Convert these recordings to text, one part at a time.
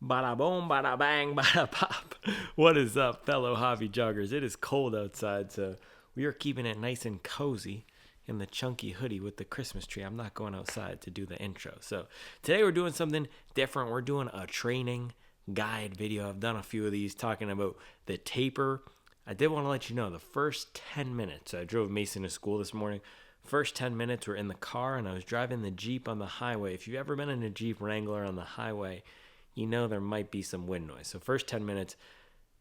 Bada boom, bada bang, bada pop. What is up, fellow hobby joggers? It is cold outside, so we are keeping it nice and cozy in the chunky hoodie with the Christmas tree. I'm not going outside to do the intro. So today we're doing something different. We're doing a training guide video. I've done a few of these talking about the taper. I did want to let you know the first 10 minutes. I drove Mason to school this morning. First 10 minutes were in the car, and I was driving the Jeep on the highway. If you've ever been in a Jeep Wrangler on the highway, you know there might be some wind noise. So first 10 minutes,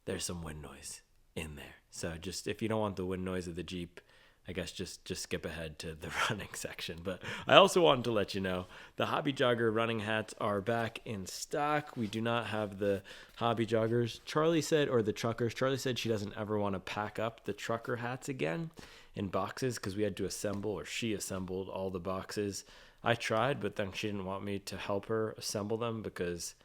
there's some wind noise in there. So just if you don't want the wind noise of the Jeep, I guess just skip ahead to the running section. But I also wanted to let you know the Hobby Jogger running hats are back in stock. We do not have the Hobby Joggers. Charlie said, or the truckers, Charlie said she doesn't ever want to pack up the trucker hats again in boxes because we had to assemble, or she assembled all the boxes. I tried, but then she didn't want me to help her assemble them because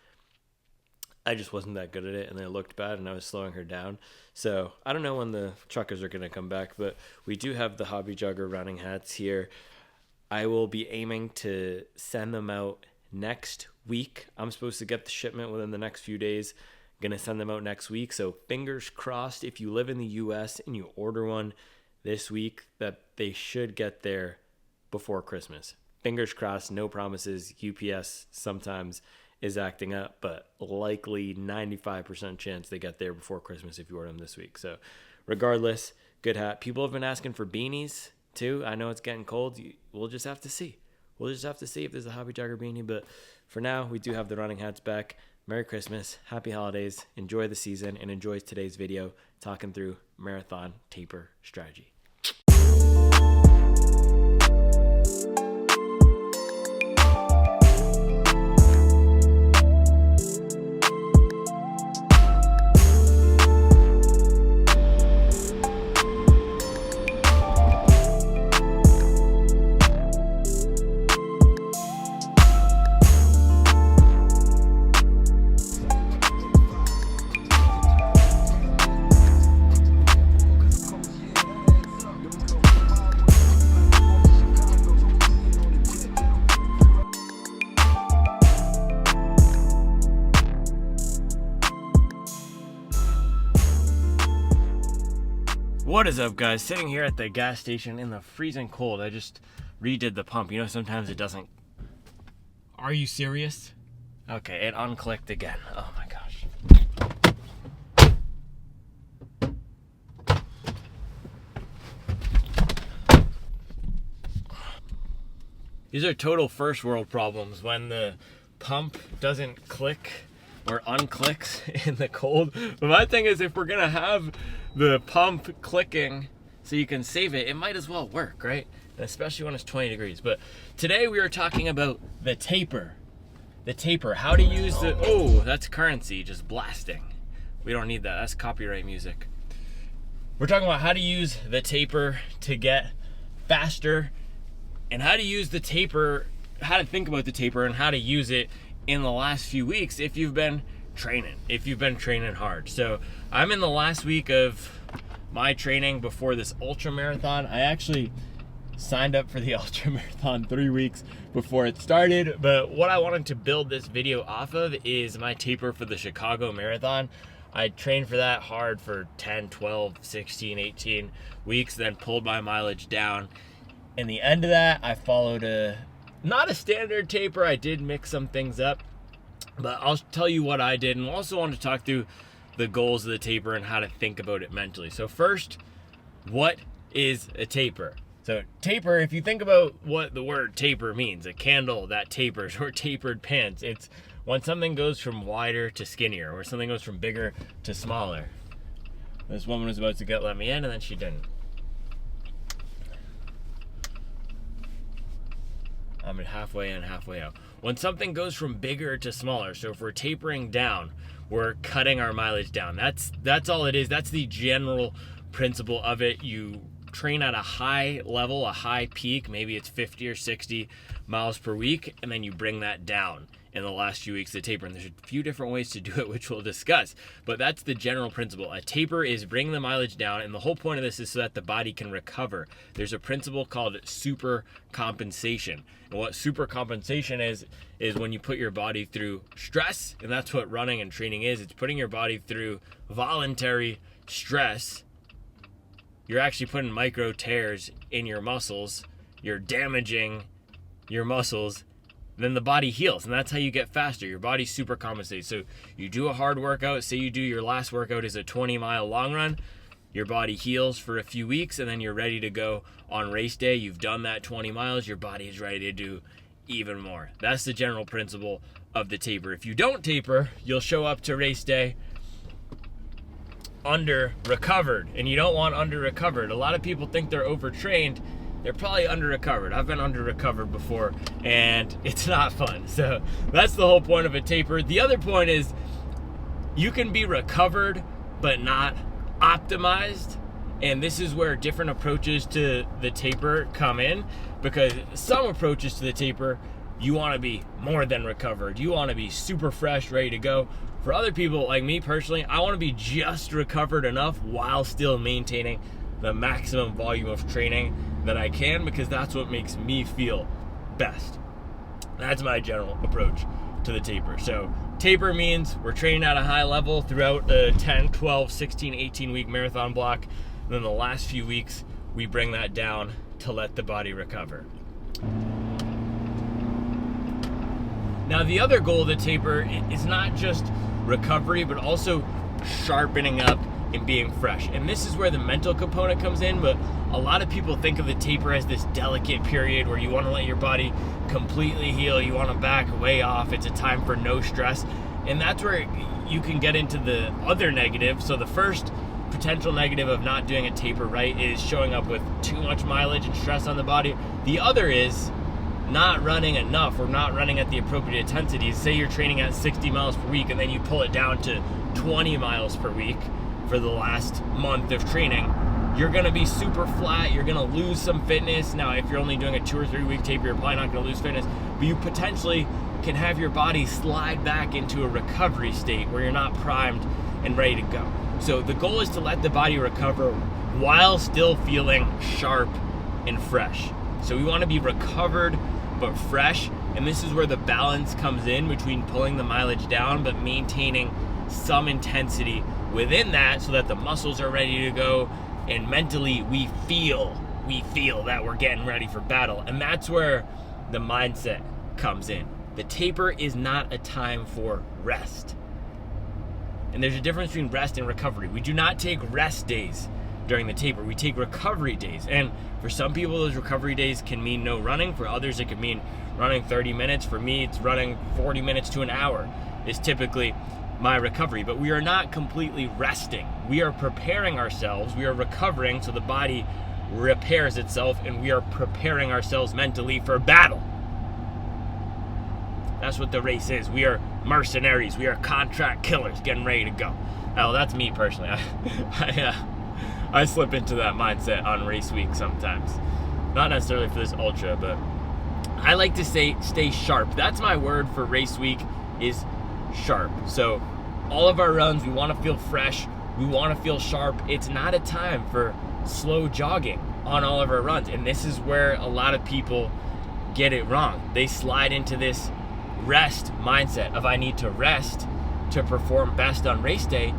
I just wasn't that good at it, and they looked bad, and I was slowing her down. So I don't know when the truckers are going to come back, but we do have the Hobby Jogger running hats here. I will be aiming to send them out next week. I'm supposed to get the shipment within the next few days. I'm going to send them out next week. So fingers crossed, if you live in the U.S. and you order one this week, that they should get there before Christmas. Fingers crossed, no promises. UPS sometimes is acting up, but likely 95% chance they get there before Christmas if you order them this week. So regardless, good hat. People have been asking for beanies too. I know it's getting cold. We'll just have to see. We'll just have to see if there's a Hobby Jogger beanie, but for now, we do have the running hats back. Merry Christmas, happy holidays, enjoy the season, and enjoy today's video talking through marathon taper strategy. What is up, guys? Sitting here at the gas station in the freezing cold. I just redid the pump. You know, sometimes it doesn't. Are you serious? Okay, it unclicked again. Oh my gosh. These are total first world problems when the pump doesn't click or unclicks in the cold. But my thing is, if we're gonna have the pump clicking so you can save it, it might as well work, right? And especially when it's 20 degrees. But today we are talking about the taper. The taper, how to use the, oh, that's currency just blasting. We don't need that, that's copyright music. We're talking about how to use the taper to get faster, and how to use the taper, how to think about the taper and how to use it in the last few weeks if you've been training hard. So I'm in the last week of my training before this ultra marathon. I actually signed up for the ultra marathon 3 weeks before it started, but what I wanted to build this video off of is my taper for the Chicago Marathon. I trained for that hard for 10, 12, 16, 18 weeks, then pulled my mileage down. In the end of that, I followed not a standard taper. I did mix some things up, but I'll tell you what I did, and I also want to talk through the goals of the taper and how to think about it mentally. So first, what is a taper? So taper, if you think about what the word taper means, a candle that tapers, or tapered pants, it's when something goes from wider to skinnier, or something goes from bigger to smaller. This woman was about to let me in, and then she didn't. I'm halfway in, halfway out. When something goes from bigger to smaller, so if we're tapering down, we're cutting our mileage down. That's all it is. That's the general principle of it. You train at a high level, a high peak, maybe it's 50 or 60 miles per week, and then you bring that down. in the last few weeks of the taper. And there's a few different ways to do it, which we'll discuss. But that's the general principle. A taper is bringing the mileage down, and the whole point of this is so that the body can recover. There's a principle called super compensation. And what super compensation is when you put your body through stress, and that's what running and training is. It's putting your body through voluntary stress. You're actually putting micro tears in your muscles. You're damaging your muscles. Then the body heals, and that's how you get faster. Your body super compensates. So you do a hard workout. Say you do your last workout is a 20-mile long run. Your body heals for a few weeks, and then you're ready to go on race day. You've done that 20 miles. Your body is ready to do even more. That's the general principle of the taper. If you don't taper, you'll show up to race day under recovered, and you don't want under recovered. A lot of people think they're overtrained. They're probably under recovered. I've been under recovered before, and it's not fun. So that's the whole point of a taper. The other point is you can be recovered but not optimized, and this is where different approaches to the taper come in, because some approaches to the taper, you want to be more than recovered. You want to be super fresh, ready to go. For other people, like me personally, I want to be just recovered enough while still maintaining the maximum volume of training that I can, because that's what makes me feel best. That's my general approach to the taper. So taper means we're training at a high level throughout the 10, 12, 16, 18 week marathon block. And then the last few weeks, we bring that down to let the body recover. Now, the other goal of the taper is not just recovery, but also sharpening up and being fresh. And this is where the mental component comes in, but a lot of people think of the taper as this delicate period where you want to let your body completely heal, you want to back way off, it's a time for no stress. And that's where you can get into the other negative. So the first potential negative of not doing a taper right is showing up with too much mileage and stress on the body. The other is not running enough or not running at the appropriate intensities. Say you're training at 60 miles per week and then you pull it down to 20 miles per week for the last month of training. You're going to be super flat. You're going to lose some fitness. Now, if you're only doing a 2 or 3 week taper, you're probably not going to lose fitness, but you potentially can have your body slide back into a recovery state where you're not primed and ready to go. So the goal is to let the body recover while still feeling sharp and fresh. So we want to be recovered but fresh, and this is where the balance comes in between pulling the mileage down but maintaining some intensity within that so that the muscles are ready to go, and mentally we feel that we're getting ready for battle. And that's where the mindset comes in. The taper is not a time for rest. And there's a difference between rest and recovery. We do not take rest days during the taper. We take recovery days. And for some people, those recovery days can mean no running. For others, it could mean running 30 minutes. For me, it's running 40 minutes to an hour is typically my recovery. But we are not completely resting. We are preparing ourselves. We are recovering so the body repairs itself, and we are preparing ourselves mentally for battle. That's what the race is. We are mercenaries. We are contract killers getting ready to go. Oh, that's me personally. I slip into that mindset on race week sometimes. Not necessarily for this ultra, but I like to say stay sharp. That's my word for race week, is sharp. So all of our runs, we want to feel fresh. We want to feel sharp. It's not a time for slow jogging on all of our runs. And this is where a lot of people get it wrong. They slide into this rest mindset of I need to rest to perform best on race day.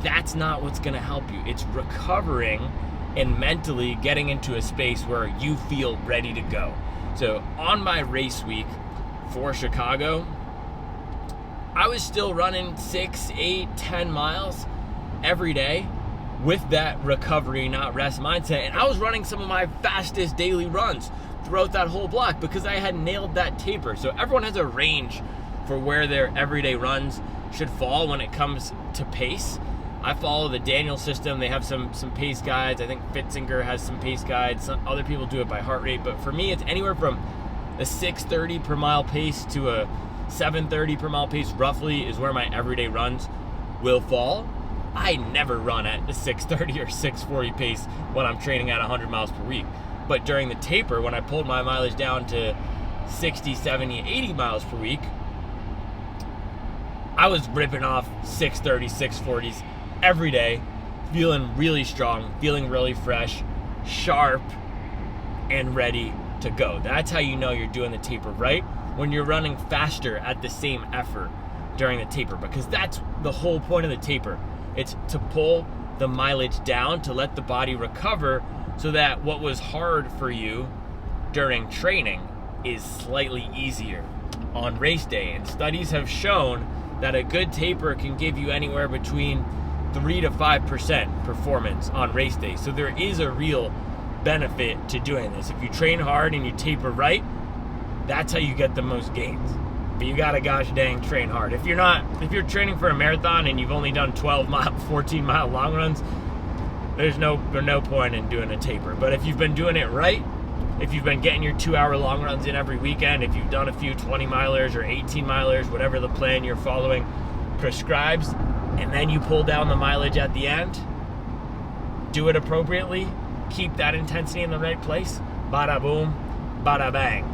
That's not what's going to help you. It's recovering and mentally getting into a space where you feel ready to go. So on my race week for Chicago, I was still running 6, 8, 10 miles every day with that recovery, not rest mindset. And I was running some of my fastest daily runs throughout that whole block because I had nailed that taper. So everyone has a range for where their everyday runs should fall when it comes to pace. I follow the Daniel system. They have some pace guides. I think Fitzinger has some pace guides. Some other people do it by heart rate. But for me, it's anywhere from a 6:30 per mile pace to a 7:30 per mile pace roughly is where my everyday runs will fall. I never run at the 6:30 or 6:40 pace when I'm training at 100 miles per week. But during the taper, when I pulled my mileage down to 60, 70, 80 miles per week, I was ripping off 630s, 640s every day, feeling really strong, feeling really fresh, sharp, and ready to go. That's how you know you're doing the taper right, when you're running faster at the same effort during the taper, because that's the whole point of the taper. It's to pull the mileage down, to let the body recover, so that what was hard for you during training is slightly easier on race day. And studies have shown that a good taper can give you anywhere between 3 to 5% performance on race day. So there is a real benefit to doing this. If you train hard and you taper right, that's how you get the most gains. But you gotta gosh dang train hard. If you're training for a marathon and you've only done 14 mile long runs, there's no point in doing a taper. But if you've been doing it right, if you've been getting your 2-hour long runs in every weekend, if you've done a few 20 milers or 18 milers, whatever the plan you're following prescribes, and then you pull down the mileage at the end, do it appropriately, keep that intensity in the right place, bada boom, bada bang.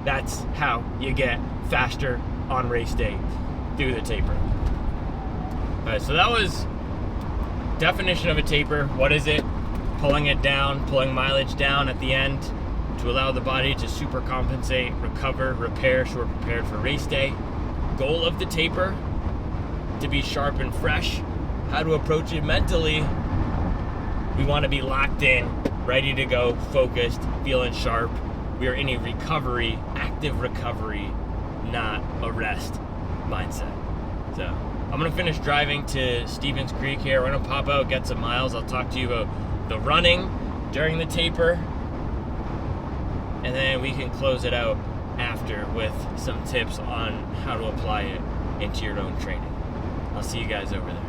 That's how you get faster on race day through the taper. All right, so that was definition of a taper. What is it? Pulling it down, pulling mileage down at the end to allow the body to super compensate, recover, repair, so we're prepared for race day. Goal of the taper, to be sharp and fresh. How to approach it mentally. We want to be locked in, ready to go, focused, feeling sharp. We are in a recovery, active recovery, not a rest mindset. So I'm gonna finish driving to Stevens Creek here. We're gonna pop out, get some miles. I'll talk to you about the running during the taper, and then we can close it out after with some tips on how to apply it into your own training. I'll see you guys over there.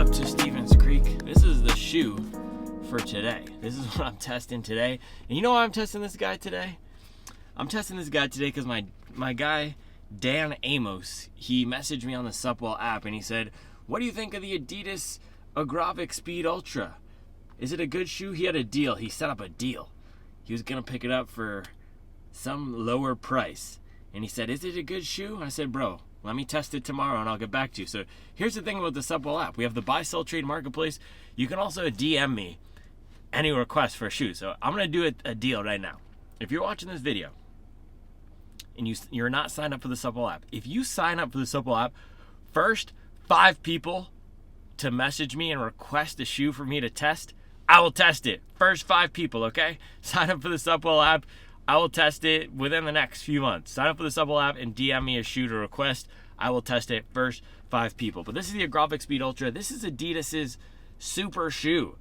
To Stevens Creek. This is the shoe for today. This is what I'm testing today. And you know why I'm testing this guy today? I'm testing this guy today because my guy Dan Amos, he messaged me on the Supwell app and he said, "What do you think of the Adidas Agravic Speed Ultra? Is it a good shoe?" He had a deal. He set up a deal. He was gonna pick it up for some lower price. And he said, "Is it a good shoe?" I said, "Bro, let me test it tomorrow and I'll get back to you." So here's the thing about the Supwell app. We have the buy, sell, trade marketplace. You can also DM me any request for a shoe. So I'm going to do a deal right now. If you're watching this video and you're not signed up for the Supwell app, if you sign up for the Supwell app, first 5 people to message me and request a shoe for me to test, I will test it. First 5 people, okay? Sign up for the Supwell app. I will test it within the next few months. Sign up for the Supwell app and DM me a shoe to request. I will test it first 5 people. But this is the Agravic Speed Ultra. This is Adidas's super shoe.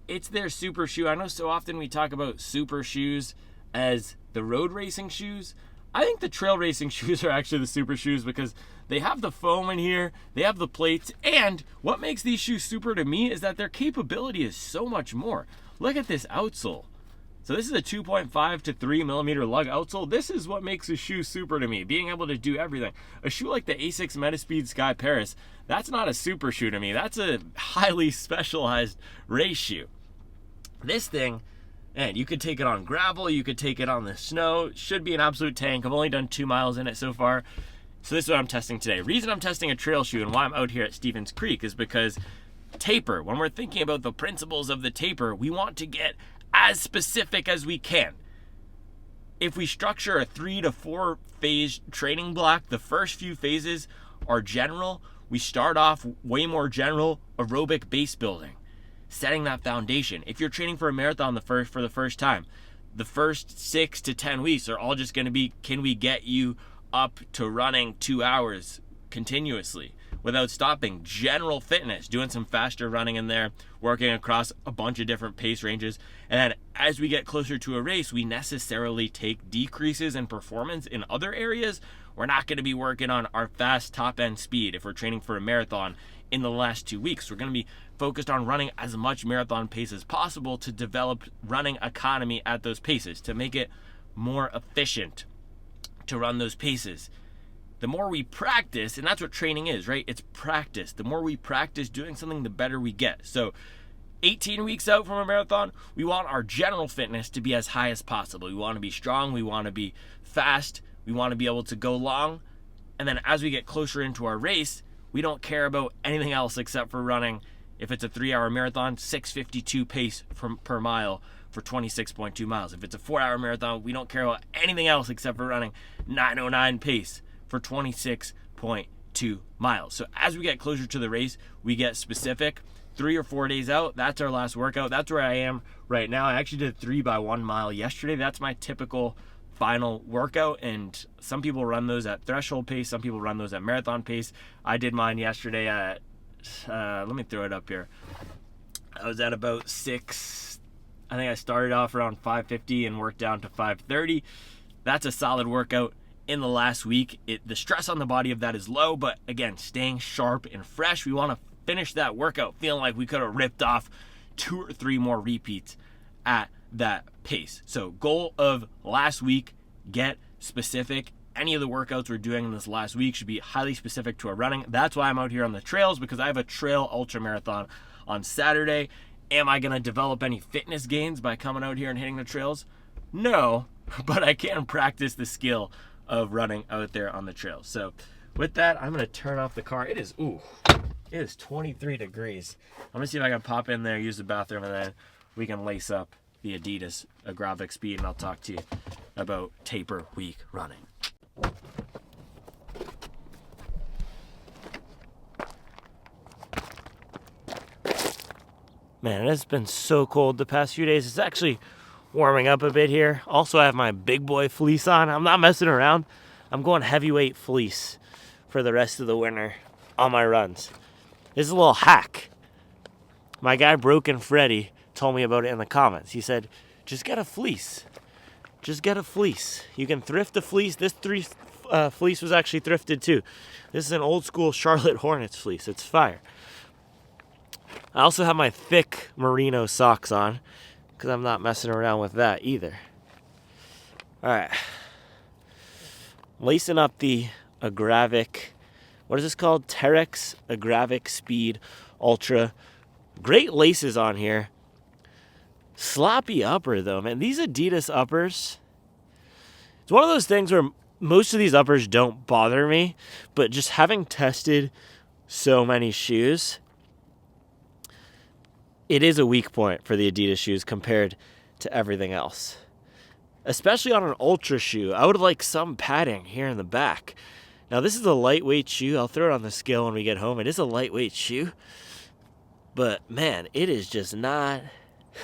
It's their super shoe. I know so often we talk about super shoes as the road racing shoes. I think the trail racing shoes are actually the super shoes because they have the foam in here, they have the plates, and what makes these shoes super to me is that their capability is so much more. Look at this outsole. So this is a 2.5 to 3 millimeter lug outsole. This is what makes a shoe super to me, being able to do everything. A shoe like the Asics Metaspeed Sky Paris, that's not a super shoe to me. That's a highly specialized race shoe. This thing, man, you could take it on gravel, you could take it on the snow. Should be an absolute tank. I've only done 2 miles in it so far. So this is what I'm testing today. Reason I'm testing a trail shoe and why I'm out here at Stevens Creek is because taper, when we're thinking about the principles of the taper, we want to get as specific as we can. If we structure a 3 to 4 phase training block, the first few phases are general. We start off way more general aerobic base building, setting that foundation. If you're training for a marathon for the first time, the first 6 to 10 weeks are all just going to be, can we get you up to running 2 hours continuously without stopping? General fitness, doing some faster running in there, working across a bunch of different pace ranges. And then as we get closer to a race, we necessarily take decreases in performance in other areas. We're not going to be working on our fast top end speed if we're training for a marathon in the last 2 weeks. We're going to be focused on running as much marathon pace as possible to develop running economy at those paces, to make it more efficient to run those paces. The more we practice, and that's what training is, right? It's practice. The more we practice doing something, the better we get. So 18 weeks out from a marathon, we want our general fitness to be as high as possible. We want to be strong. We want to be fast. We want to be able to go long. And then as we get closer into our race, we don't care about anything else except for running. If it's a 3-hour marathon, 6:52 pace per mile for 26.2 miles. If it's a 4-hour marathon, we don't care about anything else except for running 9:09 pace for 26.2 miles. So as we get closer to the race, we get specific. 3 or 4 days out, that's our last workout. That's where I am right now. I actually did 3 by 1 mile yesterday. That's my typical final workout, and some people run those at threshold pace, some people run those at marathon pace. I did mine yesterday at let me throw it up here. I was at about 6. I think I started off around 5:50 and worked down to 5:30. That's a solid workout in the last week. The stress on the body of that is low, but again, staying sharp and fresh. We want to finish that workout feeling like we could have ripped off 2 or 3 more repeats at that pace. So goal of last week, get specific. Any of the workouts we're doing in this last week should be highly specific to our running. That's why I'm out here on the trails, because I have a trail ultra marathon on Saturday. Am I going to develop any fitness gains by coming out here and hitting the trails? No, but I can practice the skill of running out there on the trails. So with that, I'm going to turn off the car. It is 23 degrees. I'm going to see if I can pop in there, use the bathroom, and then we can lace up the Adidas Agravic Speed, and I'll talk to you about taper week running. Man, it has been so cold the past few days. It's actually warming up a bit here. Also, I have my big boy fleece on. I'm not messing around. I'm going heavyweight fleece for the rest of the winter on my runs. This is a little hack. My guy Broken Freddy told me about it in the comments. He said, just get a fleece. Just get a fleece. You can thrift a fleece. This fleece was actually thrifted too. This is an old school Charlotte Hornets fleece. It's fire. I also have my thick merino socks on because I'm not messing around with that either. All right. Lacing up the Agravic. What is this called? Terex Agravic Speed Ultra. Great laces on here. Sloppy upper though, man. These Adidas uppers, it's one of those things where most of these uppers don't bother me, but just having tested so many shoes, it is a weak point for the Adidas shoes compared to everything else. Especially on an ultra shoe. I would like some padding here in the back. Now this is a lightweight shoe. I'll throw it on the scale when we get home. It is a lightweight shoe. But man, it is just not,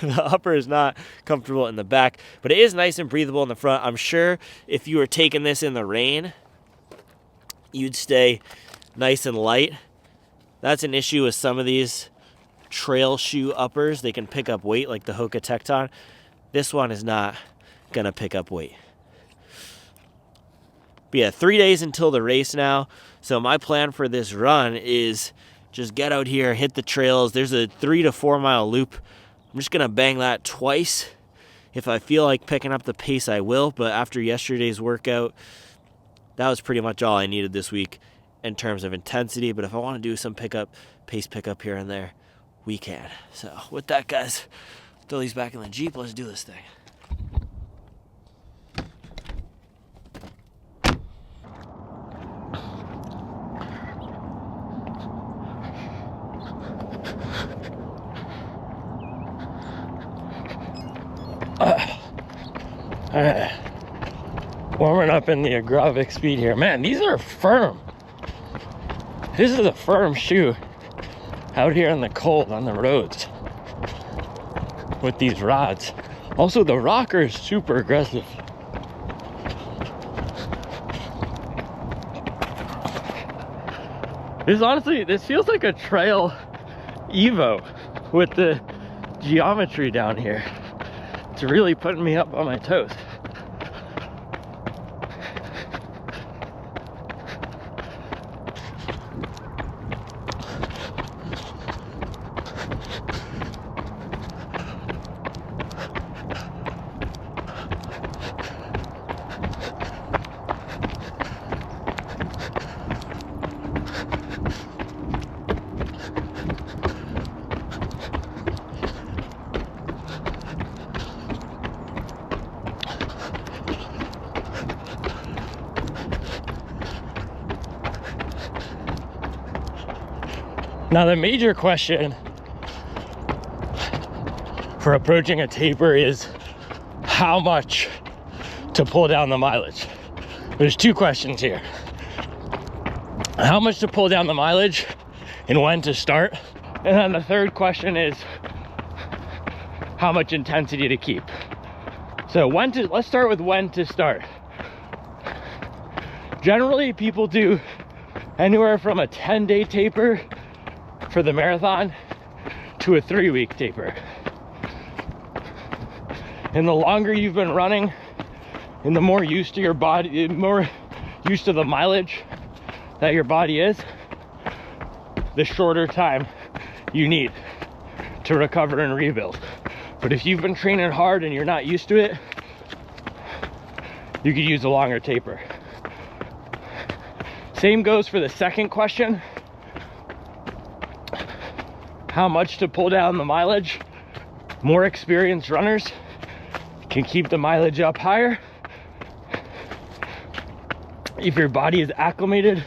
the upper is not comfortable in the back. But it is nice and breathable in the front. I'm sure if you were taking this in the rain, you'd stay nice and light. That's an issue with some of these trail shoe uppers. They can pick up weight like the Hoka Tecton. This one is not gonna pick up weight. But yeah, 3 days until the race now. So my plan for this run is just get out here, hit the trails. There's a 3 to 4 mile loop. I'm just gonna bang that twice. If I feel like picking up the pace, I will. But after yesterday's workout, that was pretty much all I needed this week in terms of intensity. But if I want to do some pace pickup here and there, we can. So with that, guys, throw these back in the Jeep. Let's do this thing. Alright, warming up in the Agravic speed here. Man, these are firm. This is a firm shoe out here in the cold on the roads with these rods. Also, the rocker is super aggressive. This feels like a trail Evo with the geometry down here. It's really putting me up on my toes. Now, the major question for approaching a taper is how much to pull down the mileage. There's two questions here. How much to pull down the mileage and when to start? And then the third question is how much intensity to keep. So let's start with when to start. Generally, people do anywhere from a 10-day taper for the marathon to a 3-week taper. And the longer you've been running and the more used to your body, more used to the mileage that your body is, the shorter time you need to recover and rebuild. But if you've been training hard and you're not used to it, you could use a longer taper. Same goes for the second question. How much to pull down the mileage? More experienced runners can keep the mileage up higher. If your body is acclimated,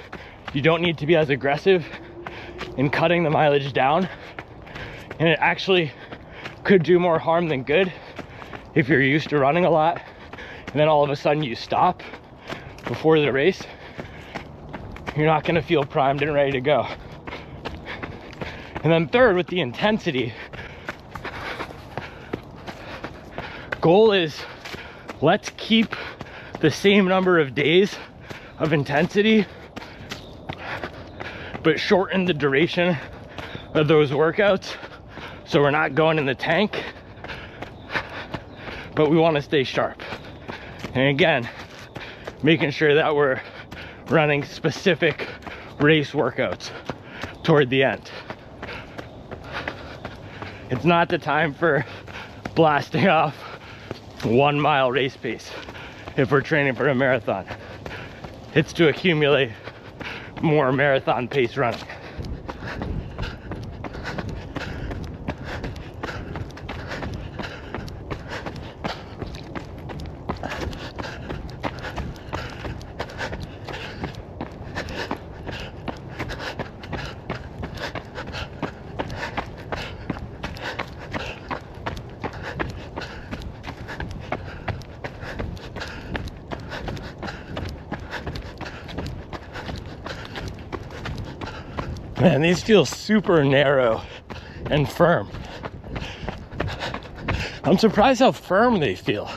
you don't need to be as aggressive in cutting the mileage down. And it actually could do more harm than good if you're used to running a lot and then all of a sudden you stop before the race. You're not going to feel primed and ready to go. And then third, with the intensity, goal is let's keep the same number of days of intensity, but shorten the duration of those workouts so we're not going in the tank, but we want to stay sharp. And again, making sure that we're running specific race workouts toward the end. It's not the time for blasting off 1 mile race pace if we're training for a marathon. It's to accumulate more marathon pace running. Man, these feel super narrow and firm. I'm surprised how firm they feel.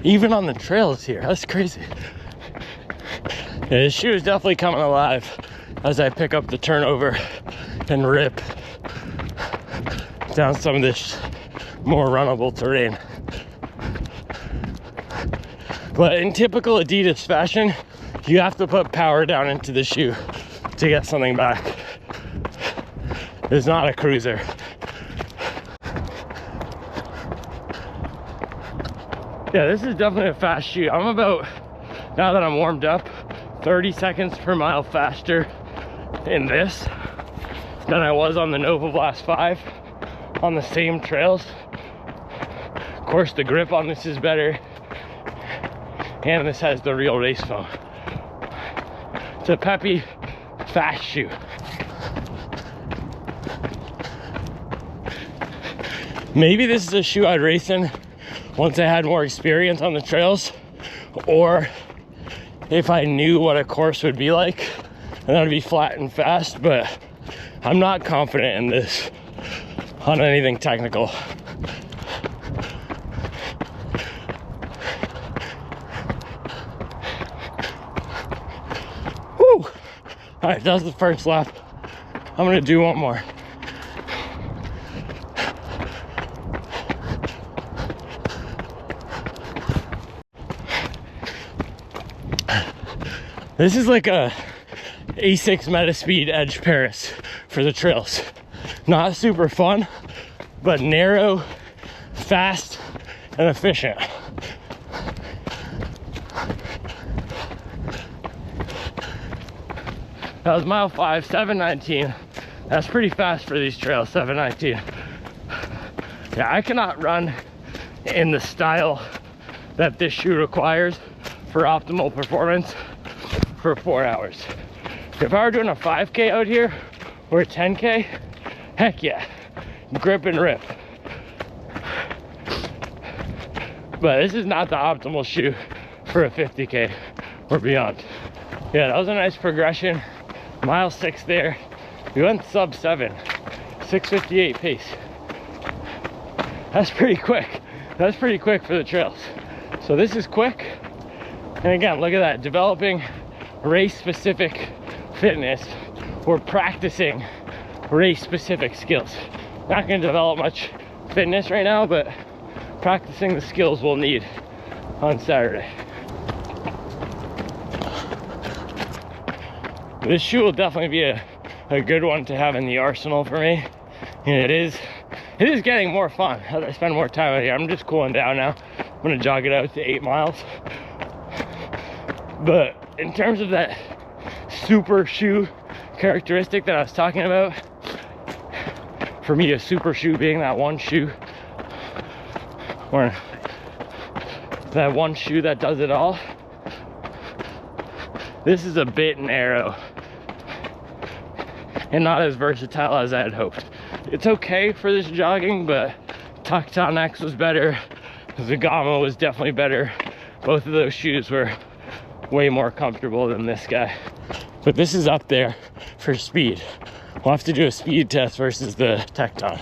Even on the trails here, that's crazy. Yeah, this shoe is definitely coming alive as I pick up the turnover and rip down some of this more runnable terrain. But in typical Adidas fashion, you have to put power down into the shoe to get something back. It's not a cruiser. Yeah, this is definitely a fast shoe. I'm about, now that I'm warmed up, 30 seconds per mile faster in this than I was on the Nova Blast 5 on the same trails. Of course, the grip on this is better, and this has the real race foam. It's a peppy, fast shoe. Maybe this is a shoe I'd race in once I had more experience on the trails, or if I knew what a course would be like, and that would be flat and fast, but I'm not confident in this on anything technical. Whew. All right, that was the first lap. I'm gonna do one more. This is like a A6 Metaspeed Edge Paris for the trails. Not super fun, but narrow, fast, and efficient. That was mile 5, 7:19. That's pretty fast for these trails, 7:19. Yeah, I cannot run in the style that this shoe requires for optimal performance for 4 hours. If I were doing a 5K out here or a 10K, heck yeah, grip and rip. But this is not the optimal shoe for a 50K or beyond. Yeah, that was a nice progression. Mile 6 there. We went sub 7, 6:58 pace. That's pretty quick. That's pretty quick for the trails. So this is quick. And again, look at that, developing race-specific fitness. We're practicing race-specific skills. Not gonna develop much fitness right now, but practicing the skills we'll need on Saturday. This shoe will definitely be a good one to have in the arsenal for me. And it is getting more fun as I spend more time out here. I'm just cooling down now. I'm gonna jog it out to 8 miles. But in terms of that super shoe characteristic that I was talking about, for me a super shoe being that one shoe, or that one shoe that does it all, this is a bit narrow and not as versatile as I had hoped. It's okay for this jogging, but Tacton X was better, Zagama was definitely better. Both of those shoes were way more comfortable than this guy. But this is up there for speed. We'll have to do a speed test versus the Tecton.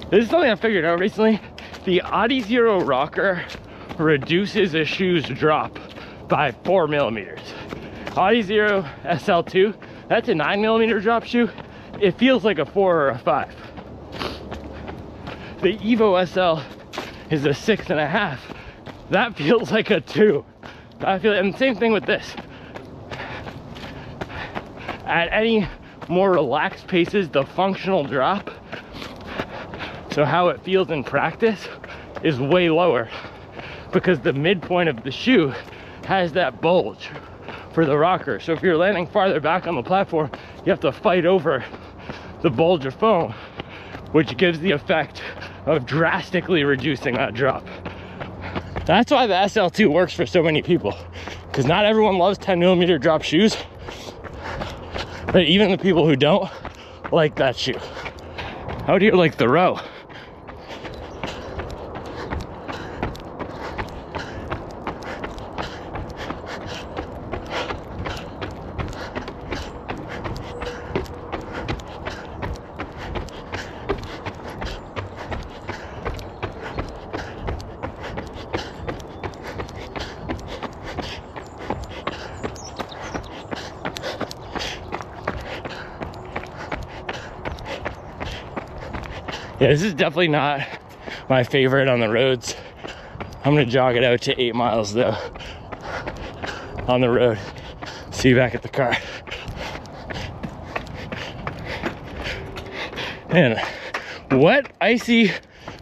This is something I figured out recently. The Adizero rocker reduces a shoe's drop by 4 millimeters. Adizero SL2, that's a 9 millimeter drop shoe. It feels like a 4 or a 5. The Evo SL is a 6.5. That feels like a 2. I feel, and same thing with this. At any more relaxed paces, the functional drop, so how it feels in practice, is way lower because the midpoint of the shoe has that bulge for the rocker. So if you're landing farther back on the platform, you have to fight over the bulge of foam, which gives the effect of drastically reducing that drop. That's why the SL2 works for so many people, because not everyone loves 10 millimeter drop shoes, but even the people who don't like that shoe. How do you like the row? Yeah, this is definitely not my favorite on the roads. I'm gonna jog it out to 8 miles though on the road. See you back at the car. Man, what icy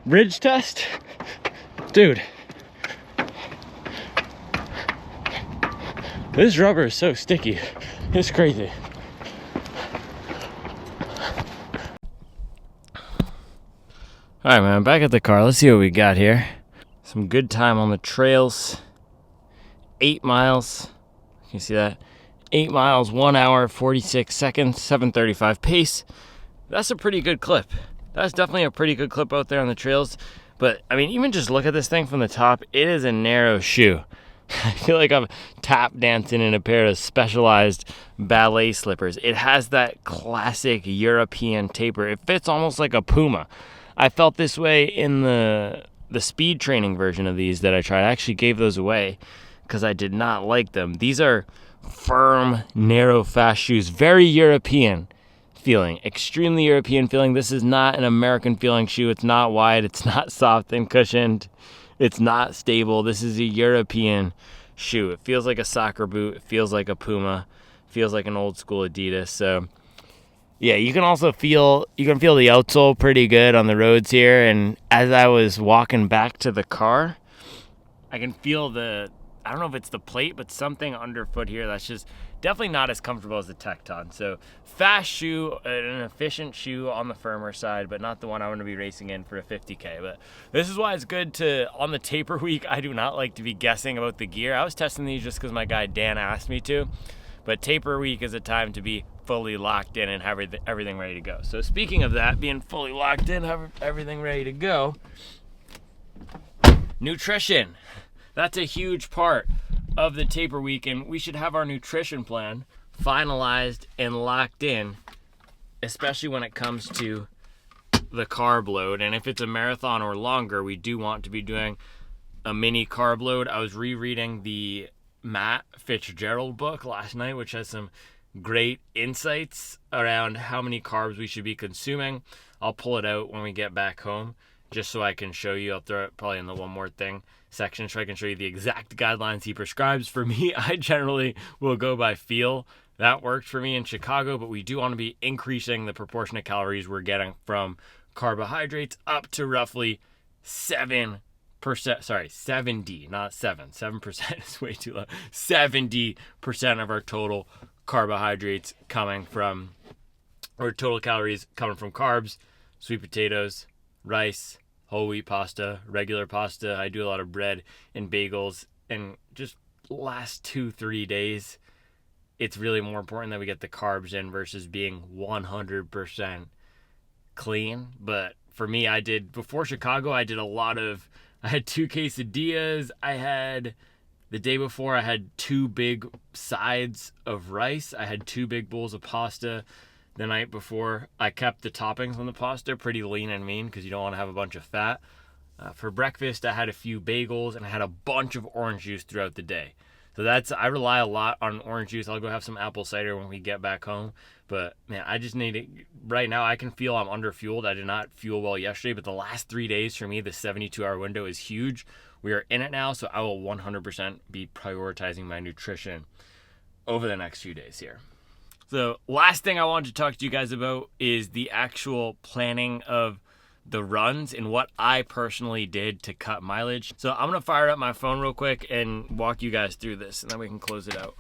bridge test? Dude, this rubber is so sticky. It's crazy. All right, man, back at the car. Let's see what we got here. Some good time on the trails. 8 miles. Can you see that? 8 miles, 1 hour, 46 seconds, 7:35 pace. That's a pretty good clip. That's definitely a pretty good clip out there on the trails. But, I mean, even just look at this thing from the top. It is a narrow shoe. I feel like I'm tap dancing in a pair of specialized ballet slippers. It has that classic European taper. It fits almost like a Puma. I felt this way in the speed training version of these that I tried. I actually gave those away because I did not like them. These are firm, narrow, fast shoes. Very European feeling. Extremely European feeling. This is not an American feeling shoe. It's not wide. It's not soft and cushioned. It's not stable. This is a European shoe. It feels like a soccer boot. It feels like a Puma. It feels like an old school Adidas. So yeah, you can feel the outsole pretty good on the roads here. And as I was walking back to the car, I can feel I don't know if it's the plate, but something underfoot here that's just definitely not as comfortable as the Tecton. So fast shoe, an efficient shoe on the firmer side, but not the one I want to be racing in for a 50K. But this is why it's good on the taper week, I do not like to be guessing about the gear. I was testing these just because my guy Dan asked me to. But taper week is a time to be fully locked in and have everything ready to go. So speaking of that, being fully locked in, have everything ready to go, nutrition. That's a huge part of the taper week, and we should have our nutrition plan finalized and locked in, especially when it comes to the carb load. And if it's a marathon or longer, we do want to be doing a mini carb load. I was rereading the Matt Fitzgerald book last night, which has some great insights around how many carbs we should be consuming. I'll pull it out when we get back home just so I can show you. I'll throw it probably in the one more thing section so I can show you the exact guidelines he prescribes. For me, I generally will go by feel. That worked for me in Chicago, but we do want to be increasing the proportion of calories we're getting from carbohydrates up to roughly 7%. 70, not 7. 7% is way too low. 70% of our total carbohydrates coming from, or total calories coming from carbs, sweet potatoes, rice, whole wheat pasta, regular pasta. I do a lot of bread and bagels. And just last 2-3 days, it's really more important that we get the carbs in versus being 100% clean. But for me, before Chicago, I had 2 quesadillas. The day before, I had 2 big sides of rice. I had 2 big bowls of pasta. The night before, I kept the toppings on the pasta pretty lean and mean because you don't want to have a bunch of fat. For breakfast, I had a few bagels and I had a bunch of orange juice throughout the day. So I rely a lot on orange juice. I'll go have some apple cider when we get back home. But man, I just need it. Right now, I can feel I'm under fueled. I did not fuel well yesterday, but the last 3 days for me, the 72-hour window is huge. We are in it now, so I will 100% be prioritizing my nutrition over the next few days here. So last thing I wanted to talk to you guys about is the actual planning of the runs and what I personally did to cut mileage. So I'm going to fire up my phone real quick and walk you guys through this, and then we can close it out.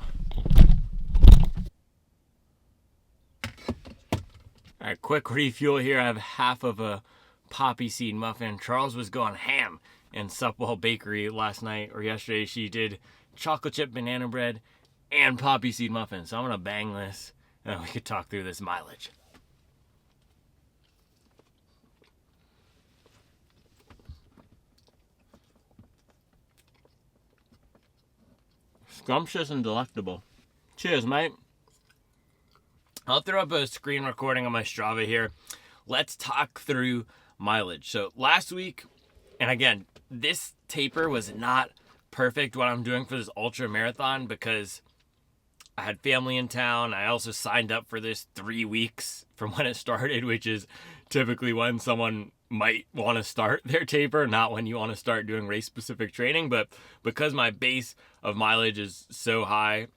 All right, quick refuel here. I have half of a poppy seed muffin. Charles was going ham in Supwell Bakery last night or yesterday. She did chocolate chip banana bread and poppy seed muffin. So I'm going to bang this and we could talk through this mileage. Scrumptious and delectable. Cheers, mate. I'll throw up a screen recording on my Strava here. Let's talk through mileage. So last week, and again, this taper was not perfect what I'm doing for this ultra marathon because I had family in town. I also signed up for this 3 weeks from when it started, which is typically when someone might want to start their taper, not when you want to start doing race specific training. But because my base of mileage is so high,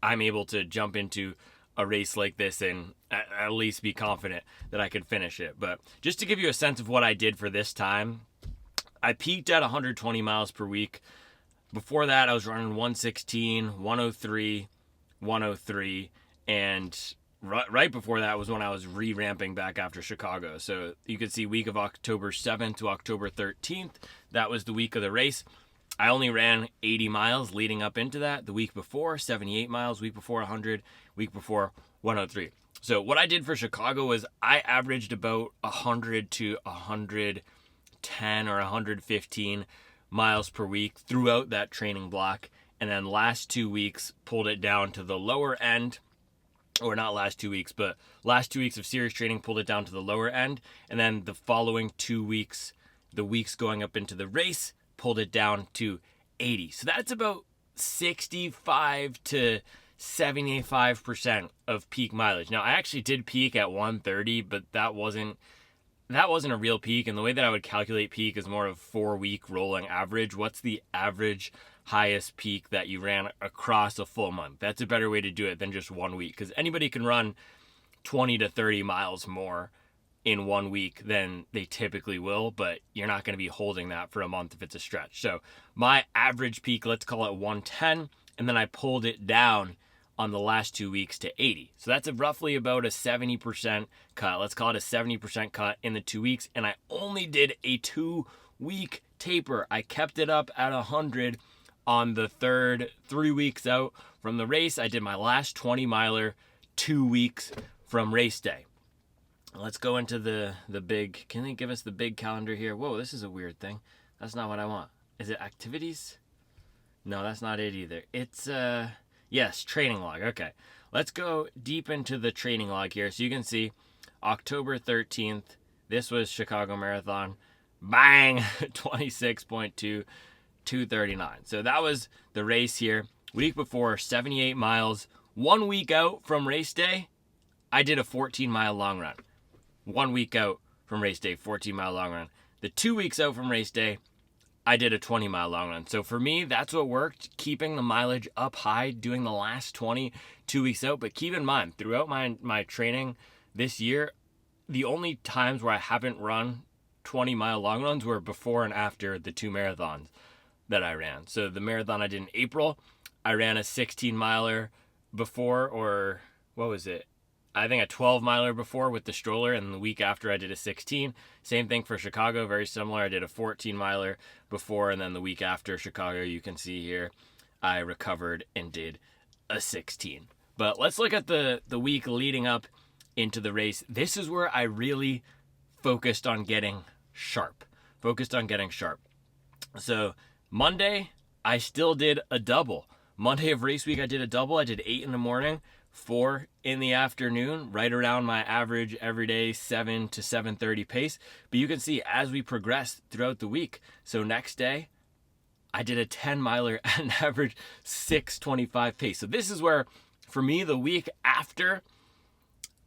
I'm able to jump into a race like this and at least be confident that I could finish it. But just to give you a sense of what I did for this time, I peaked at 120 miles per week. Before that, I was running 116, 103, 103, and right before that was when I was re-ramping back after Chicago. So you could see week of October 7th to October 13th, that was the week of the race. I only ran 80 miles leading up into that. The week before, 78 miles. Week before, 100. Week before, 103. So what I did for Chicago was I averaged about 100 to 110 or 115 miles per week throughout that training block. And then last 2 weeks, pulled it down to the lower end. Or not last 2 weeks, but last 2 weeks of serious training, pulled it down to the lower end. And then the following 2 weeks, the weeks going up into the race, pulled it down to 80. So that's about 65 to 75% of peak mileage. Now, I actually did peak at 130, but that wasn't a real peak. And the way that I would calculate peak is more of 4-week rolling average. What's the average highest peak that you ran across a full month? That's a better way to do it than just 1 week, because anybody can run 20 to 30 miles more in 1 week than they typically will, but you're not going to be holding that for a month if it's a stretch. So my average peak, let's call it 110, and then I pulled it down on the last 2 weeks to 80. So that's roughly about a 70% cut. Let's call it a 70% cut in the 2 weeks, and I only did a 2-week taper. I kept it up at 100 on the 3 weeks out from the race. I did my last 20 miler 2 weeks from race day. Let's go into the big, can they give us the big calendar here? Whoa, this is a weird thing. That's not what I want. Is it activities? No, that's not it either. It's, yes, training log. Okay. Let's go deep into the training log here. So you can see October 13th, this was Chicago Marathon. Bang! 26.2, 239. So that was the race here. Week before, 78 miles. 1 week out from race day, I did a 14-mile long run. 1 week out from race day, 14-mile long run. The 2 weeks out from race day, I did a 20-mile long run. So for me, that's what worked, keeping the mileage up high, doing the last 20 2 weeks out. But keep in mind, throughout my training this year, the only times where I haven't run 20-mile long runs were before and after the 2 marathons that I ran. So the marathon I did in April, I ran a 16-miler before, or what was it? I think a 12-miler before with the stroller, and the week after I did a 16. Same thing for Chicago, very similar. I did a 14-miler before, and then the week after Chicago, you can see here, I recovered and did a 16. But let's look at the week leading up into the race. This is where I really focused on getting sharp. So Monday, I still did a double. Monday of race week, I did a double. I did 8 in the morning, 4 in the afternoon, right around my average everyday 7 to 7:30 pace. But you can see as we progressed throughout the week. So next day, I did a 10-miler at an average 6:25 pace. So this is where, for me, the week after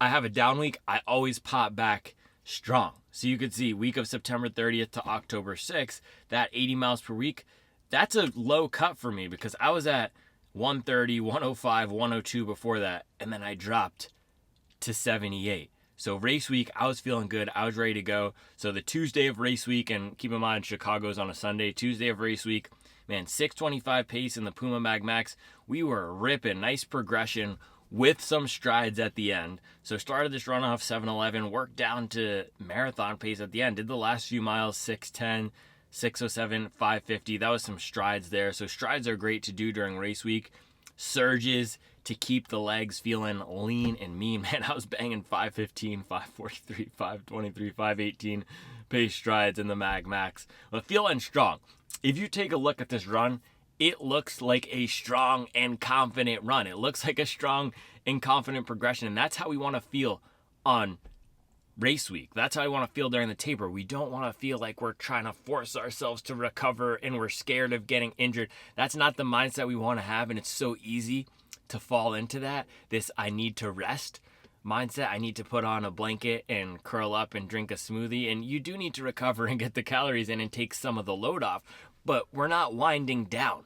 I have a down week, I always pop back strong. So you could see week of September 30th to October 6th, that 80 miles per week, that's a low cut for me because I was at 130, 105, 102 before that, and then I dropped to 78. So race week, I was feeling good. I was ready to go. So the Tuesday of race week, and keep in mind, Chicago's on a Sunday. Tuesday of race week, man, 6:25 pace in the Puma Mag Max. We were ripping. Nice progression with some strides at the end. So started this run off 7:11, worked down to marathon pace at the end. Did the last few miles 6:10, 6:07, 5:50. That was some strides there. So strides are great to do during race week. Surges to keep the legs feeling lean and mean. Man, I was banging 5:15, 5:43, 5:23, 5:18 pace strides in the Mag Max. But feeling strong. If you take a look at this run, it looks like a strong and confident run. It looks like a strong and confident progression. And that's how we want to feel on race week. That's how I want to feel during the taper. We don't want to feel like we're trying to force ourselves to recover and we're scared of getting injured. That's not the mindset we want to have, and it's so easy to fall into that. This I need to rest mindset, I need to put on a blanket and curl up and drink a smoothie. And you do need to recover and get the calories in and take some of the load off. But we're not winding down.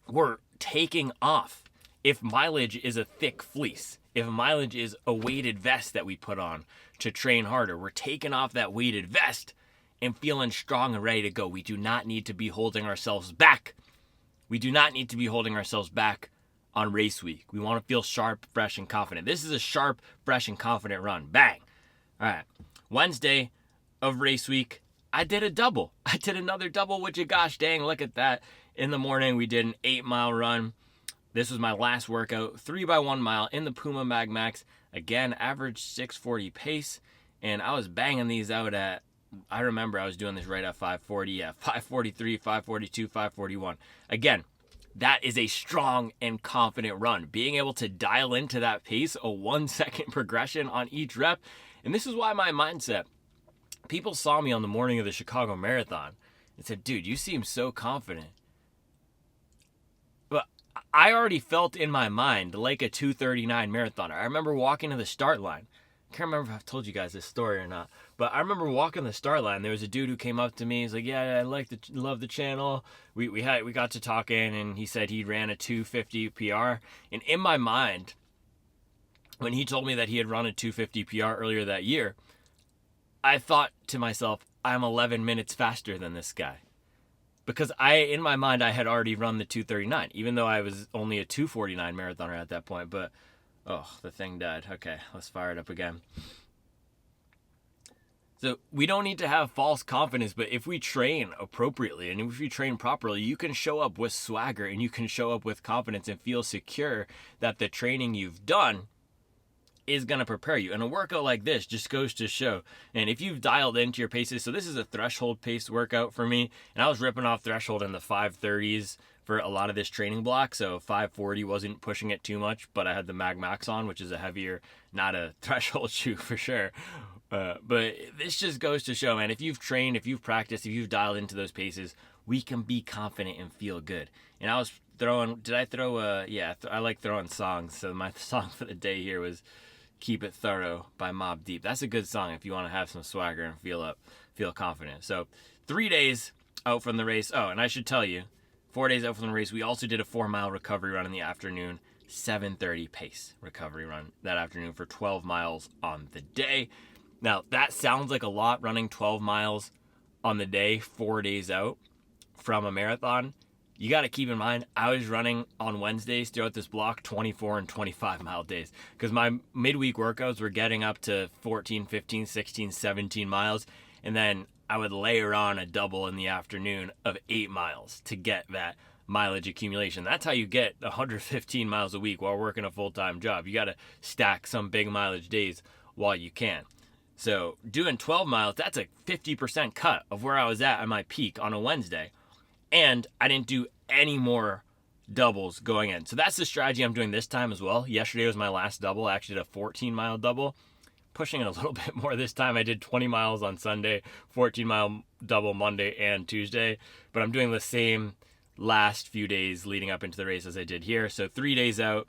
We're taking off. If mileage is a thick fleece, if mileage is a weighted vest that we put on to train harder, we're taking off that weighted vest and feeling strong and ready to go. We do not need to be holding ourselves back. We do not need to be holding ourselves back on race week. We want to feel sharp, fresh, and confident. This is a sharp, fresh, and confident run. Bang. All right. Wednesday of race week, I did a double. I did another double, which gosh dang, look at that. In the morning, we did an 8-mile run. This was my last workout, 3x1 mile in the Puma Mag Max. Again, average 640 pace. And I was banging these out at, I remember I was doing this right at 540. Yeah, 543, 542, 541. Again, that is a strong and confident run. Being able to dial into that pace, a 1-second progression on each rep. And this is why my mindset, people saw me on the morning of the Chicago Marathon and said, dude, you seem so confident. But I already felt in my mind like a 2:39 marathoner. I remember walking to the start line. I can't remember if I've told you guys this story or not, but I remember walking the start line. There was a dude who came up to me. He's like, "Yeah, love the channel." We got to talking, and he said he ran a 250 PR. And in my mind, when he told me that he had run a 250 PR earlier that year, I thought to myself, I'm 11 minutes faster than this guy. Because in my mind, I had already run the 239, even though I was only a 249 marathoner at that point. But, oh, the thing died. Okay, let's fire it up again. So we don't need to have false confidence, but if we train appropriately and if we train properly, you can show up with swagger and you can show up with confidence and feel secure that the training you've done is going to prepare you. And a workout like this just goes to show. And if you've dialed into your paces, so this is a threshold pace workout for me, and I was ripping off threshold in the 530s for a lot of this training block, so 540 wasn't pushing it too much, but I had the Mag Max on, which is a heavier, not a threshold shoe for sure. But this just goes to show, man, if you've trained, if you've practiced, if you've dialed into those paces, we can be confident and feel good. And I was throwing, I like throwing songs. So my song for the day here was Keep It Thorough by Mobb Deep. That's a good song if you want to have some swagger and feel confident. So 3 days out from the race. Oh, and I should tell you, 4 days out from the race, we also did a 4-mile recovery run in the afternoon, 7:30 pace recovery run that afternoon for 12 miles on the day. Now, that sounds like a lot, running 12 miles on the day, 4 days out from a marathon. You got to keep in mind, I was running on Wednesdays throughout this block 24 and 25 mile days because my midweek workouts were getting up to 14, 15, 16, 17 miles. And then I would layer on a double in the afternoon of 8 miles to get that mileage accumulation. That's how you get 115 miles a week while working a full-time job. You got to stack some big mileage days while you can. So doing 12 miles, that's a 50% cut of where I was at my peak on a Wednesday. And I didn't do any more doubles going in. So that's the strategy I'm doing this time as well. Yesterday was my last double. I actually did a 14-mile double. Pushing it a little bit more this time. I did 20 miles on Sunday, 14-mile double Monday and Tuesday. But I'm doing the same last few days leading up into the race as I did here. So 3 days out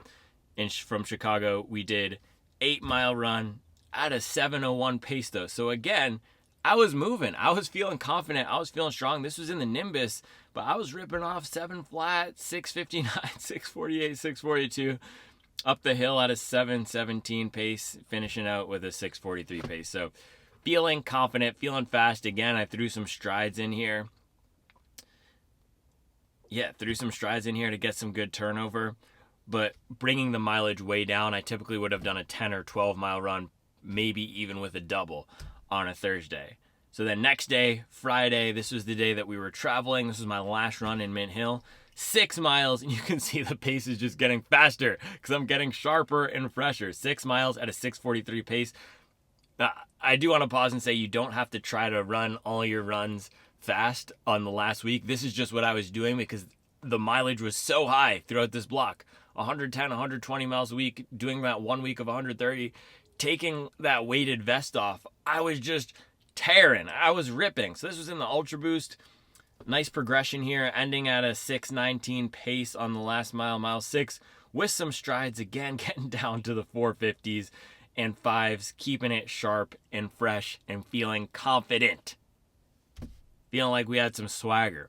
from Chicago, we did 8-mile run at a 7:01 pace though. So again, I was moving. I was feeling confident. I was feeling strong. This was in the Nimbus, but I was ripping off 7 flat, 6:59, 6:48, 6:42, up the hill at a 7:17 pace, finishing out with a 6:43 pace. So feeling confident, feeling fast. Again, I threw some strides in here. Threw some strides in here to get some good turnover, but bringing the mileage way down. I typically would have done a 10 or 12 mile run, maybe even with a double on a Thursday. So then next day, Friday, this was the day that we were traveling. This was my last run in Mint Hill. 6 miles, and you can see the pace is just getting faster because I'm getting sharper and fresher. 6 miles at a 6:43 pace. I do want to pause and say you don't have to try to run all your runs fast on the last week. This is just what I was doing because the mileage was so high throughout this block. 110, 120 miles a week, doing that 1 week of 130. Taking that weighted vest off, I was just tearing. I was ripping. So this was in the Ultra Boost. Nice progression here, ending at a 6:19 pace on the last mile, mile 6. with some strides, again, getting down to the 450s and 5s, keeping it sharp and fresh and feeling confident. Feeling like we had some swagger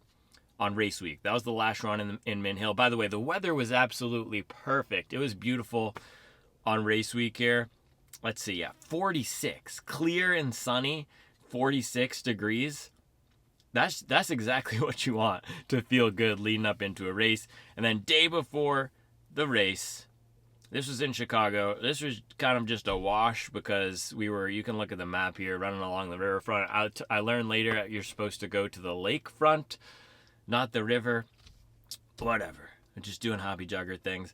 on race week. That was the last run in Min Hill. By the way, the weather was absolutely perfect. It was beautiful on race week here. Let's see, 46. Clear and sunny, 46 degrees. That's exactly what you want to feel good leading up into a race. And then day before the race, this was in Chicago. This was kind of just a wash because you can look at the map here, running along the riverfront. I learned later you're supposed to go to the lakefront, not the river. Whatever. I'm just doing hobby jogger things.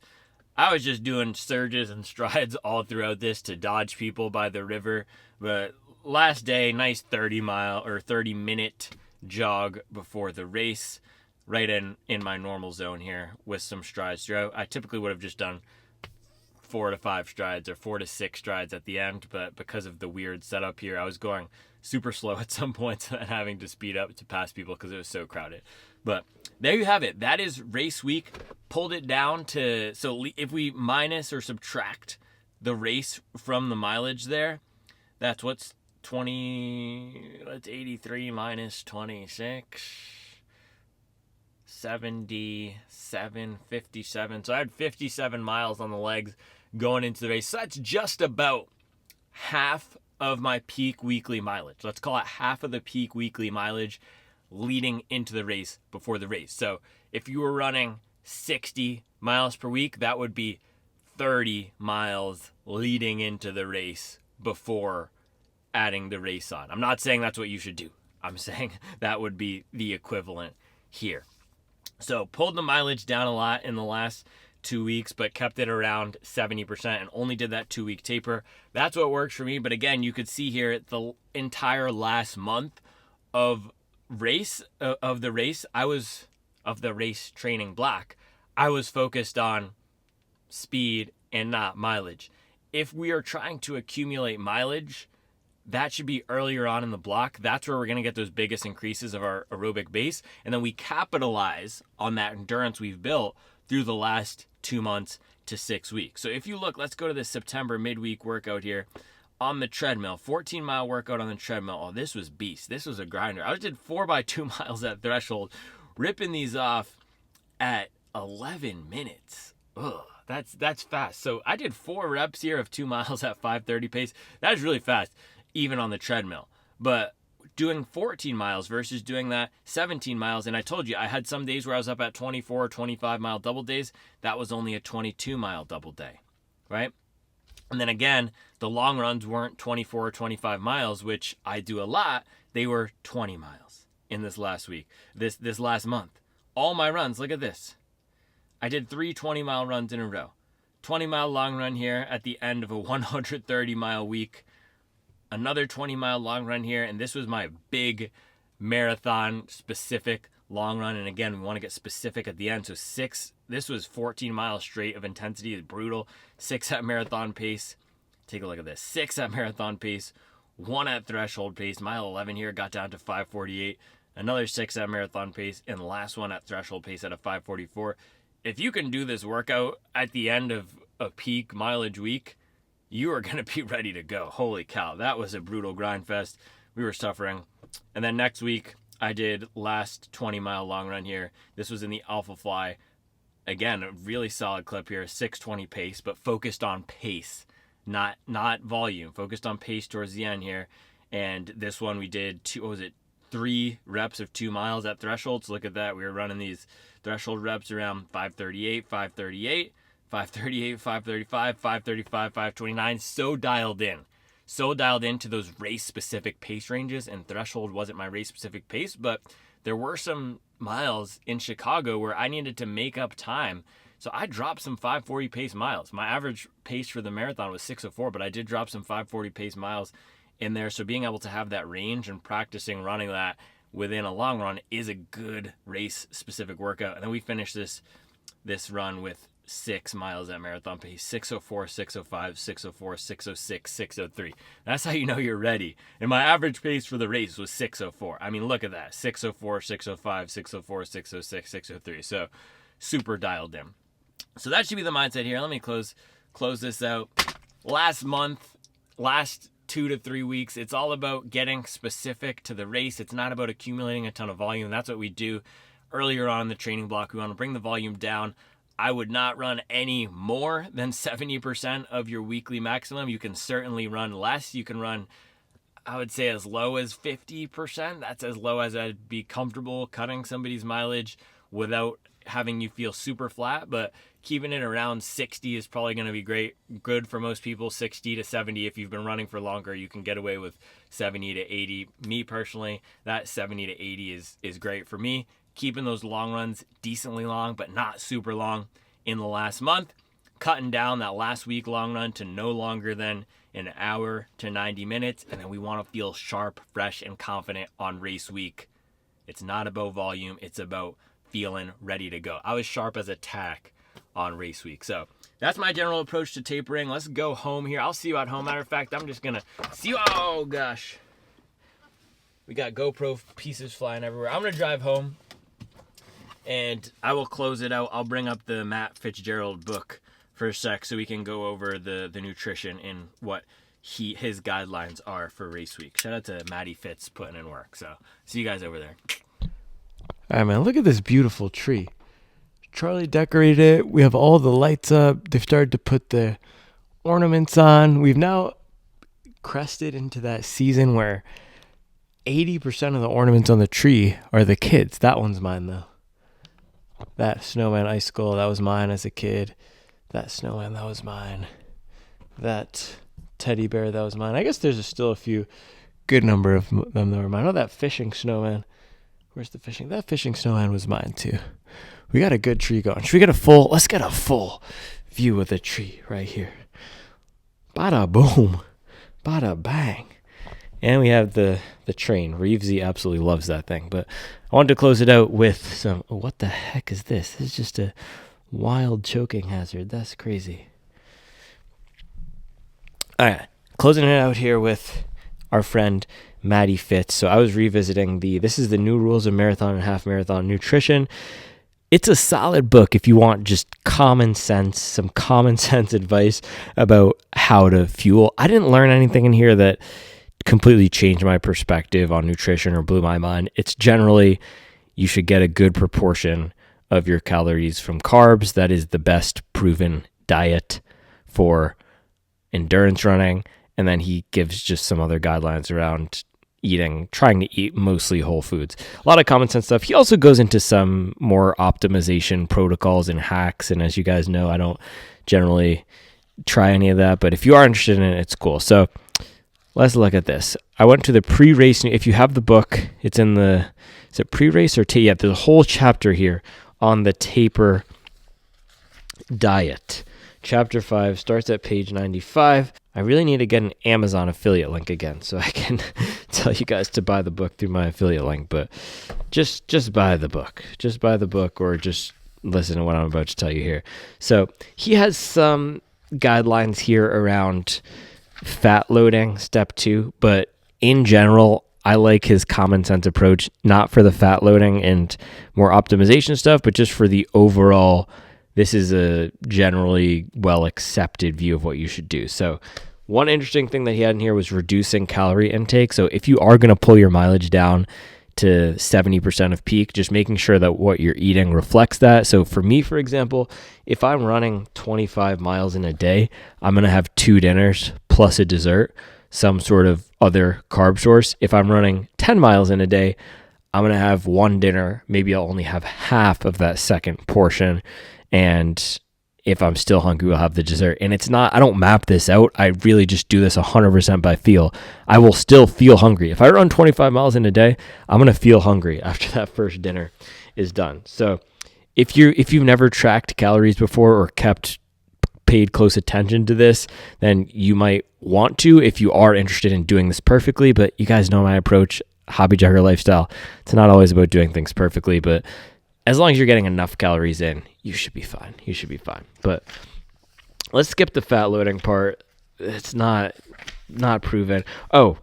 I was just doing surges and strides all throughout this to dodge people by the river. But last day, nice 30-minute jog before the race, right in my normal zone here with some strides throughout. I typically would have just done 4 to 5 strides or 4 to 6 strides at the end, but because of the weird setup here, I was going super slow at some points and having to speed up to pass people because it was so crowded. But there you have it. That is race week. Pulled it down to, so if we minus or subtract the race from the mileage there, that's what's 83 minus 26, 77, 57. So I had 57 miles on the legs going into the race. So that's just about half of my peak weekly mileage. Let's call it half of the peak weekly mileage leading into the race before the race. So if you were running 60 miles per week, that would be 30 miles leading into the race before adding the race on. I'm not saying that's what you should do. I'm saying that would be the equivalent here. So pulled the mileage down a lot in the last 2 weeks, but kept it around 70% and only did that 2-week taper. That's what works for me. But again, you could see here the entire last month of the race training block, I was focused on speed and not mileage. If we are trying to accumulate mileage, that should be earlier on in the block. That's where we're going to get those biggest increases of our aerobic base. And then we capitalize on that endurance we've built through the last 2 months to 6 weeks. So if you look, let's go to the September midweek workout here on the treadmill, 14-mile workout on the treadmill. Oh, this was beast. This was a grinder. I did 4x2 miles at threshold, ripping these off at 11 minutes. Ugh, that's fast. So I did 4 reps here of 2 miles at 5:30 pace. That is really fast, even on the treadmill. But doing 14 miles versus doing that 17 miles, and I told you I had some days where I was up at 24 or 25-mile double days. That was only a 22-mile double day, right? And then again, the long runs weren't 24 or 25 miles, which I do a lot. They were 20 miles in this last week, this last month. All my runs, look at this. I did 3 20-mile runs in a row. 20-mile long run here at the end of a 130-mile week. Another 20-mile long run here, and this was my big marathon-specific long run. And again, we want to get specific at the end. So this was 14 miles straight of intensity. It's brutal. 6 at marathon pace. Take a look at this. 6 at marathon pace, 1 at threshold pace. Mile 11 here got down to 5:48. Another 6 at marathon pace, and the last one at threshold pace at a 5:44. If you can do this workout at the end of a peak mileage week, you are going to be ready to go. Holy cow, that was a brutal grind fest. We were suffering. And then next week, I did last 20-mile long run here. This was in the Alpha Fly. Again, a really solid clip here, 6:20 pace, but focused on pace, not volume. Focused on pace towards the end here. And this one we did 3 reps of 2 miles at threshold. So look at that. We were running these threshold reps around 5:38, 5:38. 5:38, 5:35, 5:35, 5:29. So dialed in to those race-specific pace ranges, and threshold wasn't my race-specific pace, but there were some miles in Chicago where I needed to make up time. So I dropped some 5:40 pace miles. My average pace for the marathon was 6:04, but I did drop some 5:40 pace miles in there. So being able to have that range and practicing running that within a long run is a good race-specific workout. And then we finished this run with 6 miles at marathon pace, 6:04, 6:05, 6:04, 6:06, 6:03. That's how you know you're ready. And my average pace for the race was 6:04. I mean, look at that. 6:04, 6:05, 6:04, 6:06, 6:03. So super dialed in. So that should be the mindset here. Let me close this out. Last 2 to 3 weeks, it's all about getting specific to the race. It's not about accumulating a ton of volume. That's what we do earlier on in the training block. We want to bring the volume down. I would not run any more than 70% of your weekly maximum. You can certainly run less. You can run, I would say, as low as 50%. That's as low as I'd be comfortable cutting somebody's mileage without having you feel super flat, but keeping it around 60 is probably going to be good for most people. 60 to 70, if you've been running for longer, you can get away with 70 to 80. Me personally, that 70 to 80 is great for me. Keeping those long runs decently long, but not super long in the last month. Cutting down that last week long run to no longer than an hour to 90 minutes. And then we want to feel sharp, fresh, and confident on race week. It's not about volume. It's about feeling ready to go. I was sharp as a tack on race week. So that's my general approach to tapering. Let's go home here. I'll see you at home. Matter of fact, I'm just going to see you. Oh, gosh. We got GoPro pieces flying everywhere. I'm going to drive home, and I will close it out. I'll bring up the Matt Fitzgerald book for a sec so we can go over the nutrition and what his guidelines are for race week. Shout out to Matty Fitz putting in work. So see you guys over there. All right, man, look at this beautiful tree. Charlie decorated it. We have all the lights up. They've started to put the ornaments on. We've now crested into that season where 80% of the ornaments on the tree are the kids. That one's mine, though. That snowman icicle, that was mine as a kid. That snowman, that was mine. That teddy bear, that was mine. I guess there's still a few good number of them that were mine. Oh, that fishing snowman. Where's the fishing? That fishing snowman was mine too. We got a good tree going. Should we let's get a full view of the tree right here. Bada boom. Bada bang. And we have the train. Reevesy absolutely loves that thing. But I wanted to close it out with some, what the heck is this? This is just a wild choking hazard. That's crazy. All right. Closing it out here with our friend Matty Fitz. So I was revisiting this is the new rules of marathon and half marathon nutrition. It's a solid book if you want just some common sense advice about how to fuel. I didn't learn anything in here that completely changed my perspective on nutrition or blew my mind. It's generally you should get a good proportion of your calories from carbs. That is the best proven diet for endurance running. And then he gives just some other guidelines around trying to eat mostly whole foods. A lot of common sense stuff. He also goes into some more optimization protocols and hacks. And as you guys know, I don't generally try any of that, but if you are interested in it, it's cool. So let's look at this. I went to the pre-race. If you have the book, it's in is it pre-race or yeah, there's a whole chapter here on the TAPER diet. Chapter 5 starts at page 95. I really need to get an Amazon affiliate link again so I can tell you guys to buy the book through my affiliate link, but just buy the book. Just buy the book or just listen to what I'm about to tell you here. So he has some guidelines here around fat loading, step 2, but in general, I like his common sense approach, not for the fat loading and more optimization stuff, but just for the overall, this is a generally well accepted view of what you should do. So one interesting thing that he had in here was reducing calorie intake. So if you are going to pull your mileage down to 70% of peak, just making sure that what you're eating reflects that. So for me, for example, if I'm running 25 miles in a day, I'm going to have 2 dinners plus a dessert, some sort of other carb source. If I'm running 10 miles in a day, I'm going to have 1 dinner. Maybe I'll only have half of that second portion. And if I'm still hungry, I'll have the dessert. And it's not, I don't map this out. I really just do this 100% by feel. I will still feel hungry. If I run 25 miles in a day, I'm going to feel hungry after that first dinner is done. So if you've never tracked calories before or paid close attention to this, then you might want to if you are interested in doing this perfectly. But you guys know my approach, hobby jogger lifestyle. It's not always about doing things perfectly, but as long as you're getting enough calories in, you should be fine. But let's skip the fat loading part. It's not proven. Oh,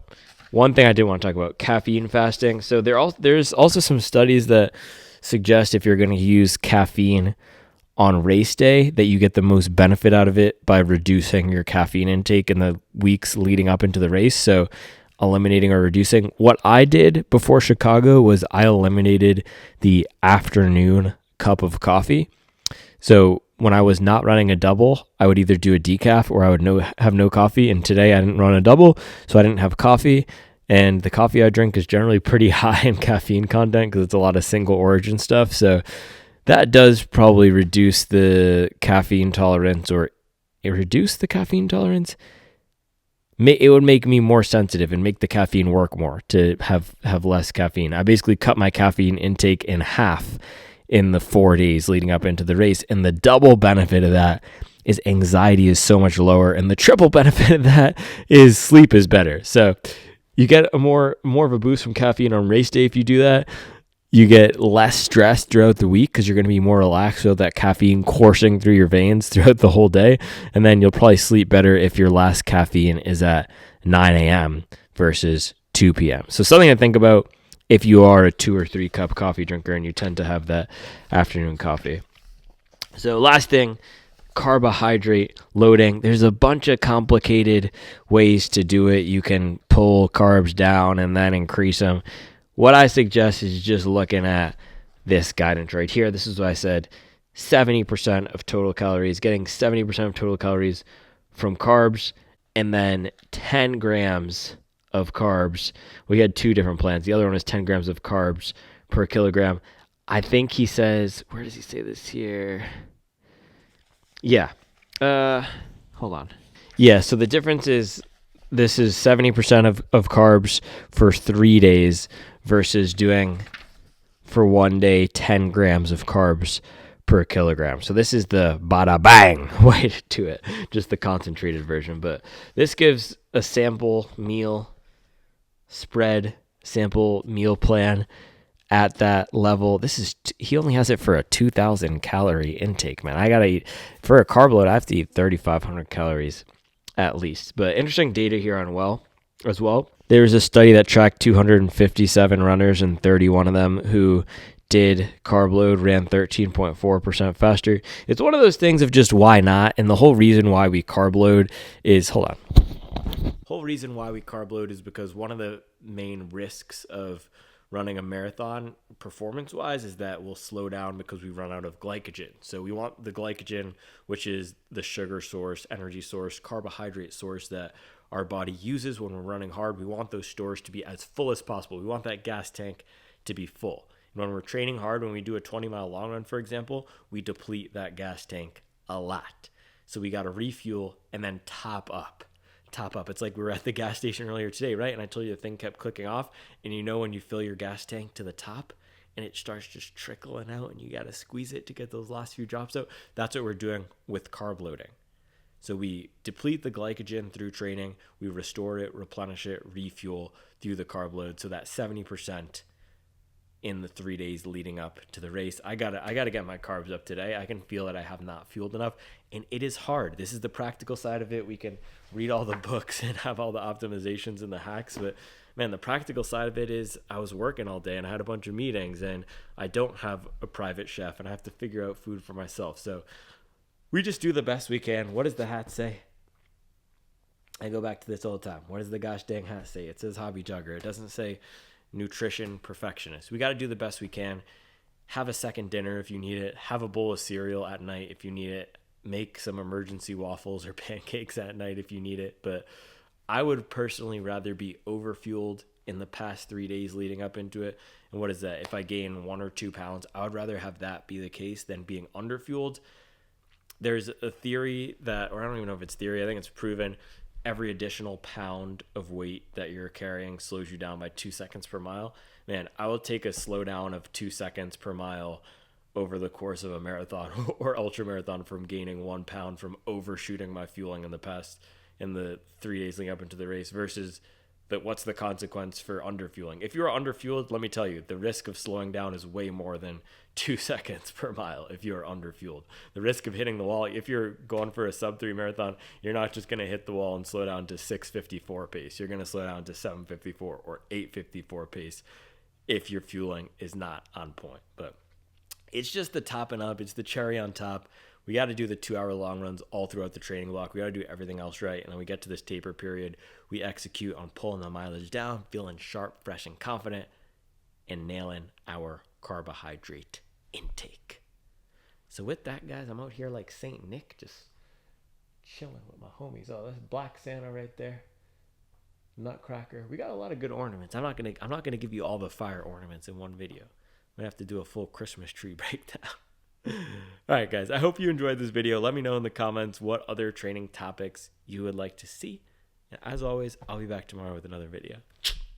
one thing I did want to talk about, caffeine fasting. So there's also some studies that suggest if you're going to use caffeine on race day that you get the most benefit out of it by reducing your caffeine intake in the weeks leading up into the race. So eliminating or reducing. What I did before Chicago was I eliminated the afternoon cup of coffee. So when I was not running a double, I would either do a decaf or I would have no coffee. And today I didn't run a double, so I didn't have coffee. And the coffee I drink is generally pretty high in caffeine content because it's a lot of single origin stuff. So that does probably reduce the caffeine tolerance, or reduce the caffeine tolerance. It would make me more sensitive and make the caffeine work more to have less caffeine. I basically cut my caffeine intake in half in the 4 days leading up into the race. And the double benefit of that is anxiety is so much lower. And the triple benefit of that is sleep is better. So you get a more of a boost from caffeine on race day if you do that. You get less stress throughout the week because you're going to be more relaxed with that caffeine coursing through your veins throughout the whole day. And then you'll probably sleep better if your last caffeine is at 9 a.m. versus 2 p.m. So something to think about if you are a 2 or 3 cup coffee drinker and you tend to have that afternoon coffee. So last thing, carbohydrate loading. There's a bunch of complicated ways to do it. You can pull carbs down and then increase them. What I suggest is just looking at this guidance right here. This is what I said, 70% of total calories, getting 70% of total calories from carbs, and then 10 grams of carbs. We had 2 different plans. The other one is 10 grams of carbs per kilogram. I think he says, where does he say this here? Yeah. Hold on. Yeah, so the difference is this is 70% of carbs for 3 days versus doing for 1 day 10 grams of carbs per kilogram. So this is the bada bang way to do it, just the concentrated version. But this gives a sample meal spread, sample meal plan at that level. This is he only has it for a 2,000 calorie intake, man. I gotta eat for a carb load. I have to eat 3,500 calories at least. But interesting data here on as well. There's a study that tracked 257 runners, and 31 of them who did carb load ran 13.4% faster. It's one of those things of just why not? And the whole reason why we carb load is, whole reason why we carb load is because one of the main risks of running a marathon performance-wise is that we'll slow down because we run out of glycogen. So we want the glycogen, which is the sugar source, energy source, carbohydrate source that our body uses when we're running hard. We want those stores to be as full as possible. We want that gas tank to be full. And when we're training hard, when we do a 20-mile long run, for example, we deplete that gas tank a lot. So we got to refuel and then top up. It's like we were at the gas station earlier today, right? And I told you the thing kept clicking off. And you know when you fill your gas tank to the top and it starts just trickling out and you got to squeeze it to get those last few drops out? That's what we're doing with carb loading. So we deplete the glycogen through training, we restore it, replenish it, refuel through the carb load. So that 70% in the 3 days leading up to the race. I gotta get my carbs up today. I can feel that I have not fueled enough, and it is hard. This is the practical side of it. We can read all the books and have all the optimizations and the hacks, but man, the practical side of it is I was working all day and I had a bunch of meetings and I don't have a private chef and I have to figure out food for myself. So we just do the best we can. What does the hat say? I go back to this all the time. What does the gosh dang hat say? It says hobby jogger. It doesn't say nutrition perfectionist. We got to do the best we can. Have a second dinner if you need it. Have a bowl of cereal at night if you need it. Make some emergency waffles or pancakes at night if you need it. But I would personally rather be overfueled in the past 3 days leading up into it. And what is that? If I gain 1 or 2 pounds, I would rather have that be the case than being underfueled. There's a theory that, or I don't even know if it's theory, I think it's proven, every additional pound of weight that you're carrying slows you down by 2 seconds per mile. Man, I will take a slowdown of 2 seconds per mile over the course of a marathon or ultra marathon from gaining 1 pound from overshooting my fueling in the 3 days leading up into the race versus what's the consequence for underfueling. If you're underfueled, let me tell you, the risk of slowing down is way more than 2 seconds per mile if you're underfueled. The risk of hitting the wall, if you're going for a sub-3 marathon, you're not just going to hit the wall and slow down to 6:54 pace. You're going to slow down to 7:54 or 8:54 pace if your fueling is not on point. But It's just the topping up. It's the cherry on top. We got to do the 2-hour long runs all throughout the training block. We got to do everything else right. And then we get to this taper period. We execute on pulling the mileage down, feeling sharp, fresh, and confident, and nailing our carbohydrate intake. So with that, guys, I'm out here like Saint Nick, just chilling with my homies. Oh, that's Black Santa right there. Nutcracker. We got a lot of good ornaments. I'm not gonna give you all the fire ornaments in one video. I'm gonna have to do a full Christmas tree breakdown. All right, guys, I hope you enjoyed this video. Let me know in the comments what other training topics you would like to see. And as always, I'll be back tomorrow with another video.